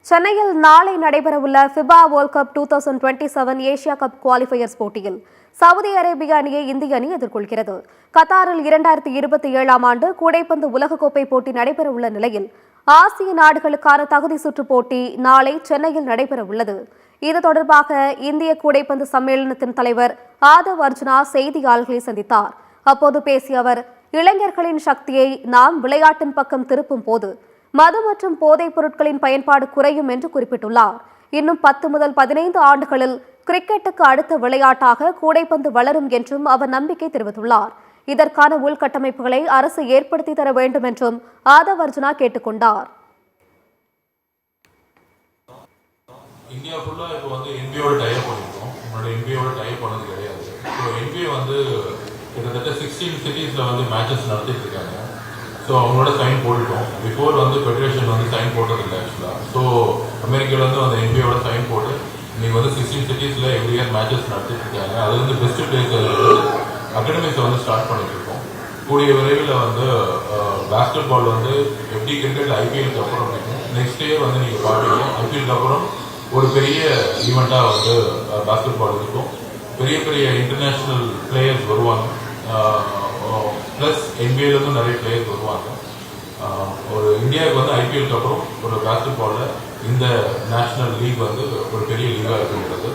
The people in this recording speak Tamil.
சென்னையில் நாளை நடைபெறவுள்ள FIFA world cup 2027 Asia cup qualifiers போட்டியில் சவுதி அரேபிய அணியை இந்திய அணி எதிர்கொள்கிறது. கத்தாரில் 2027 ஆண்டு கூடைப்பந்து உலகக்கோப்பை போட்டி நடைபெறவுள்ள நிலையில் ஆசிய நாடுகளுக்கான தகுதி சுற்று போட்டி நாளை சென்னையில் நடைபெறவுள்ளது. இது தொடர்பாக இந்திய கூடைப்பந்து சம்மேளனத்தின் தலைவர் ஆதவ் அர்ஜுனா செய்தியாளர்களை சந்தித்தார். அப்போது பேசிய அவர், இளைஞர்களின் சக்தியை நாம் விளையாட்டின் பக்கம் திருப்பும் போது மது மற்றும் போதைப் பொருட்களின் பயன்பாடு குறையும் என்று குறிப்பிட்டுள்ளார். இன்னும் 10 முதல் 15 ஆண்டுகளில் கிரிக்கெட்டுக்கு அடுத்த விளையாட்டாக கூடைப்பந்து வளரும் என்றும் அவர் நம்பிக்கை தெரிவித்துள்ளார். இதற்கான உள்கட்டமைப்புகளை அரசு ஏற்படுத்தி தர வேண்டும் என்றும் ஆதவ் அர்ஜுனா கேட்டுக்கொண்டார். இந்தியா ஃபுல்லா இப்போ வந்து NBA-யோட டைப் பண்ணிருக்கோம். முன்னாடி NBA-யோட டைப் பண்ணது கிடையாது. இப்போ NBA வந்து கிட்டத்தட்ட 16 சிட்டிஸ்ல வந்து மேட்சஸ் நடத்திட்டு இருக்காங்க. ஸோ அவங்களோட சைன் போட்டுட்டோம். பிஃபோர் வந்து ஃபெடரேஷன் வந்து சைன் போட்டதில்லை ஆக்சுவலாக. ஸோ அமெரிக்காவில் வந்து அந்த NBA-யோட சைன் போட்டு இன்னைக்கு வந்து 16 சிட்டிஸில் எவ்ரி இயர் மேட்சஸ் நடத்திட்டு இருக்காங்க. அது வந்து பெஸ்ட் பிளேயர்ஸ் அகாடமிக்ஸை வந்து ஸ்டார்ட் பண்ணிட்டு இருக்கோம். கூடிய விரைவில் வந்து பாஸ்கெட் பால் வந்து எப்படி கிரிக்கெட் ஐபிஎலுக்கு அப்புறம் நெக்ஸ்ட் இயர் வந்து நீங்கள் பார்ப்பீங்க. ஐபிஎலுக்கு அப்புறம் ஒரு பெரிய ஈவெண்ட்டாக வந்து பாஸ்கெட் பால் இருக்கும். பெரிய பெரிய இன்டர்நேஷ்னல் பிளேயர்ஸ் வருவாங்க. ப்ளஸ் NBA-லேருந்து நிறைய பிளேயர்ஸ் வருவாங்க. ஒரு இந்தியாவுக்கு வந்து ஐபிஎலுக்கு அப்புறம் ஒரு பாஸ்கெட் பாலில் இந்த நேஷனல் லீக் வந்து ஒரு பெரிய லீகாக இருக்குன்றது